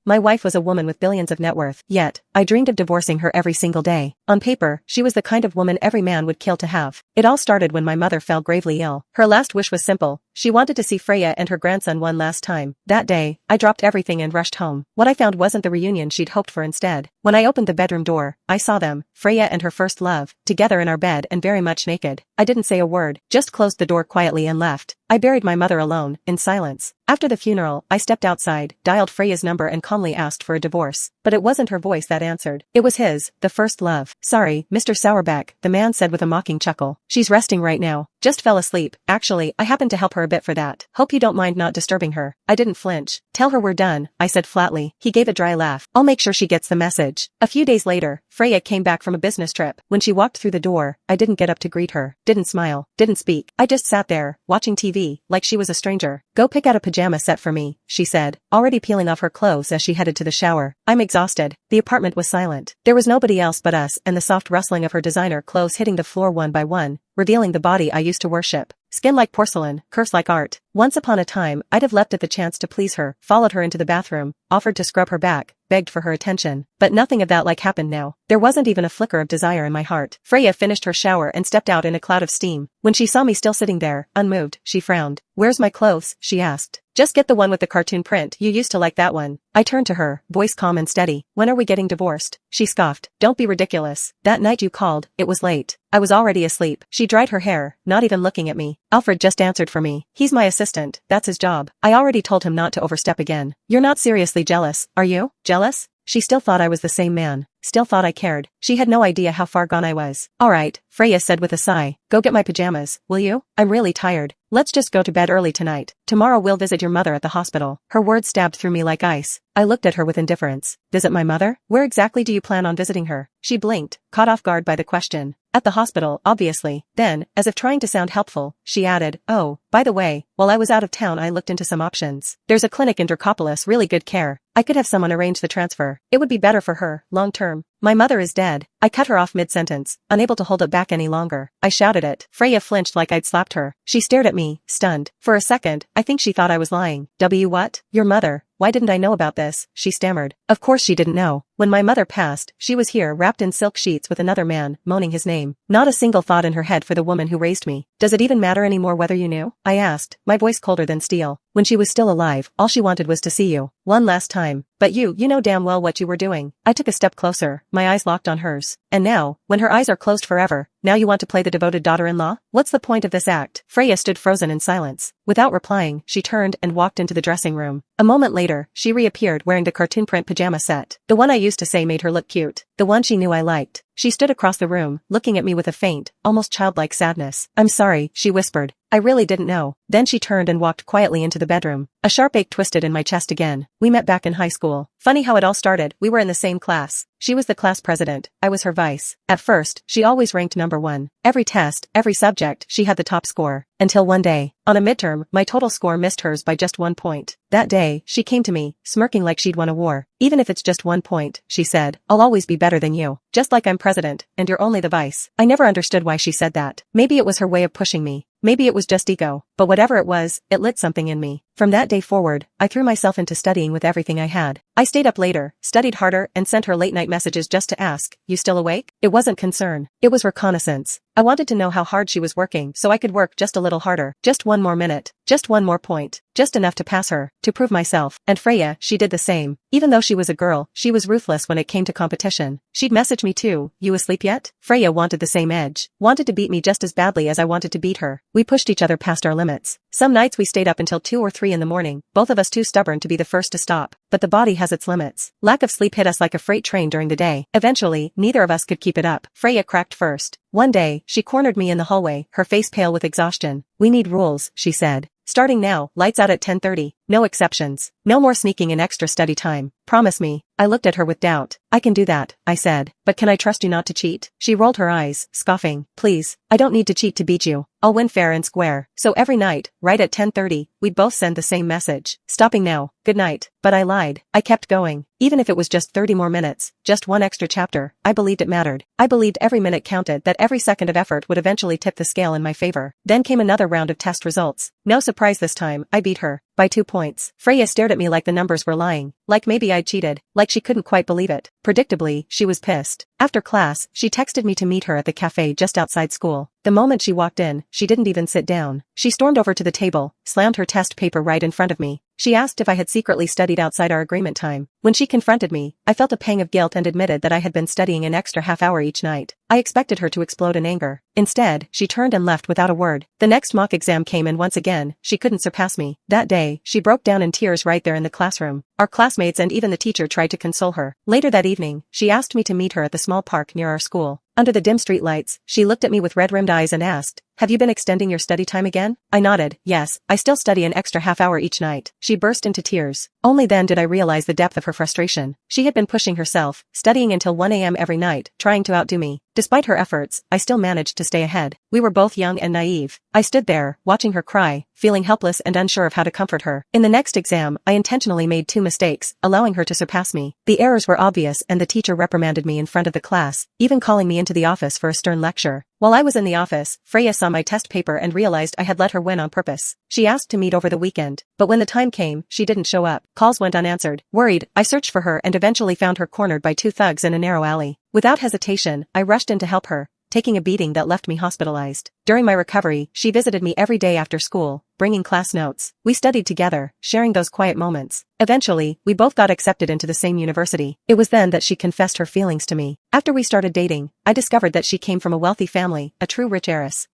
My wife was a woman with billions of net worth, yet, I dreamed of divorcing her every single day. On paper, she was the kind of woman every man would kill to have. It all started when my mother fell gravely ill. Her last wish was simple. She wanted to see Freya and her grandson one last time. That day, I dropped everything and rushed home. What I found wasn't the reunion she'd hoped for instead. When I opened the bedroom door, I saw them, Freya and her first love, together in our bed and very much naked. I didn't say a word, just closed the door quietly and left. I buried my mother alone, in silence. After the funeral, I stepped outside, dialed Freya's number and calmly asked for a divorce. But it wasn't her voice that answered. It was his, the first love. "Sorry, Mr. Sauerbeck," the man said with a mocking chuckle. "She's resting right now. Just fell asleep. Actually, I happened to help her a bit for that. Hope you don't mind not disturbing her." I didn't flinch. "Tell her we're done," I said flatly. He gave a dry laugh. "I'll make sure she gets the message." A few days later, Freya came back from a business trip. When she walked through the door, I didn't get up to greet her, didn't smile, didn't speak. I just sat there, watching TV, like she was a stranger. "Go pick out a pajama set for me," she said, already peeling off her clothes as she headed to the shower. "I'm exhausted." The apartment was silent. There was nobody else but us and the soft rustling of her designer clothes hitting the floor one by one, revealing the body I used to worship. Skin like porcelain, curves like art. Once upon a time, I'd have leapt at the chance to please her, followed her into the bathroom, offered to scrub her back, begged for her attention. But nothing of that happened now. There wasn't even a flicker of desire in my heart. Freya finished her shower and stepped out in a cloud of steam. When she saw me still sitting there, unmoved, she frowned. "Where's my clothes?" she asked. "Just get the one with the cartoon print, you used to like that one." I turned to her, voice calm and steady. "When are we getting divorced?" She scoffed. "Don't be ridiculous. That night you called, it was late. I was already asleep." She dried her hair, not even looking at me. "Alfred just answered for me. He's my assistant, that's his job. I already told him not to overstep again." "You're not seriously jealous, are you?" "Jealous?" She still thought I was the same man. Still thought I cared. She had no idea how far gone I was. "All right," Freya said with a sigh. "Go get my pajamas, will you? I'm really tired. Let's just go to bed early tonight. Tomorrow we'll visit your mother at the hospital." Her words stabbed through me like ice. I looked at her with indifference. "Visit my mother? Where exactly do you plan on visiting her?" She blinked, caught off guard by the question. "At the hospital, obviously." Then, as if trying to sound helpful, she added, "Oh, by the way, while I was out of town I looked into some options. There's a clinic in Dracopolis, really good care. I could have someone arrange the transfer. It would be better for her, long term." "My mother is dead." I cut her off mid-sentence, unable to hold it back any longer. I shouted it. Freya flinched like I'd slapped her. She stared at me, stunned. For a second, I think she thought I was lying. What? Your mother? Why didn't I know about this?" she stammered. Of course she didn't know. When my mother passed, she was here wrapped in silk sheets with another man, moaning his name. Not a single thought in her head for the woman who raised me. "Does it even matter anymore whether you knew?" I asked, my voice colder than steel. "When she was still alive, all she wanted was to see you. One last time. But you know damn well what you were doing." I took a step closer, my eyes locked on hers. "And now, when her eyes are closed forever, now you want to play the devoted daughter-in-law? What's the point of this act?" Freya stood frozen in silence. Without replying, she turned and walked into the dressing room. A moment later, she reappeared wearing the cartoon print pajama set. The one I used to say made her look cute. The one she knew I liked. She stood across the room, looking at me with a faint, almost childlike sadness. "I'm sorry," she whispered. "I really didn't know." Then she turned and walked quietly into the bedroom. A sharp ache twisted in my chest again. We met back in high school. Funny how it all started, we were in the same class. She was the class president, I was her vice. At first, she always ranked number one. Every test, every subject, she had the top score. Until one day, on a midterm, my total score missed hers by just 1 point. That day, she came to me, smirking like she'd won a war. "Even if it's just 1 point," she said, "I'll always be better than you. Just like I'm president, and you're only the vice." I never understood why she said that. Maybe it was her way of pushing me. Maybe it was just ego. But whatever it was, it lit something in me. From that day forward, I threw myself into studying with everything I had. I stayed up later, studied harder, and sent her late-night messages just to ask, "You still awake?" It wasn't concern. It was reconnaissance. I wanted to know how hard she was working so I could work just a little harder. Just 1 more minute. Just 1 more point. Just enough to pass her, to prove myself. And Freya, she did the same. Even though she was a girl, she was ruthless when it came to competition. She'd message me too, "You asleep yet?" Freya wanted the same edge. Wanted to beat me just as badly as I wanted to beat her. We pushed each other past our limits. Some nights we stayed up until 2 or 3 in the morning, both of us too stubborn to be the first to stop. But the body has its limits. Lack of sleep hit us like a freight train during the day. Eventually, neither of us could keep it up. Freya cracked first. One day, she cornered me in the hallway, her face pale with exhaustion. "We need rules," she said. "Starting now, lights out at 10:30. No exceptions. No more sneaking in extra study time. Promise me." I looked at her with doubt. "I can do that," I said. "But can I trust you not to cheat?" She rolled her eyes, scoffing. "Please, I don't need to cheat to beat you. I'll win fair and square." So every night, right at 10:30, we'd both send the same message. "Stopping now. Good night." But I lied. I kept going. Even if it was just 30 more minutes, just 1 extra chapter, I believed it mattered. I believed every minute counted, that every second of effort would eventually tip the scale in my favor. Then came another round of test results. No surprise this time, I beat her. by 2 points. Freya stared at me like the numbers were lying, like maybe I'd cheated, like she couldn't quite believe it. Predictably, she was pissed. After class, she texted me to meet her at the cafe just outside school. The moment she walked in, she didn't even sit down. She stormed over to the table, slammed her test paper right in front of me. She asked if I had secretly studied outside our agreement time. When she confronted me, I felt a pang of guilt and admitted that I had been studying an extra half hour each night. I expected her to explode in anger. Instead, she turned and left without a word. The next mock exam came and once again, she couldn't surpass me. That day, she broke down in tears right there in the classroom. Our classmates and even the teacher tried to console her. Later that evening, she asked me to meet her at the small park near our school. Under the dim streetlights, she looked at me with red-rimmed eyes and asked, "Have you been extending your study time again?" I nodded, "Yes, I still study an extra half hour each night." She burst into tears. Only then did I realize the depth of her frustration. She had been pushing herself, studying until 1 a.m. every night, trying to outdo me. Despite her efforts, I still managed to stay ahead. We were both young and naive. I stood there, watching her cry, feeling helpless and unsure of how to comfort her. In the next exam, I intentionally made 2 mistakes, allowing her to surpass me. The errors were obvious and the teacher reprimanded me in front of the class, even calling me into the office for a stern lecture. While I was in the office, Freya saw my test paper and realized I had let her win on purpose. She asked to meet over the weekend, but when the time came, she didn't show up. Calls went unanswered. Worried, I searched for her and eventually found her cornered by 2 thugs in a narrow alley. Without hesitation, I rushed in to help her, taking a beating that left me hospitalized. During my recovery, she visited me every day after school, bringing class notes. We studied together, sharing those quiet moments. Eventually, we both got accepted into the same university. It was then that she confessed her feelings to me. After we started dating, I discovered that she came from a wealthy family, a true rich heiress.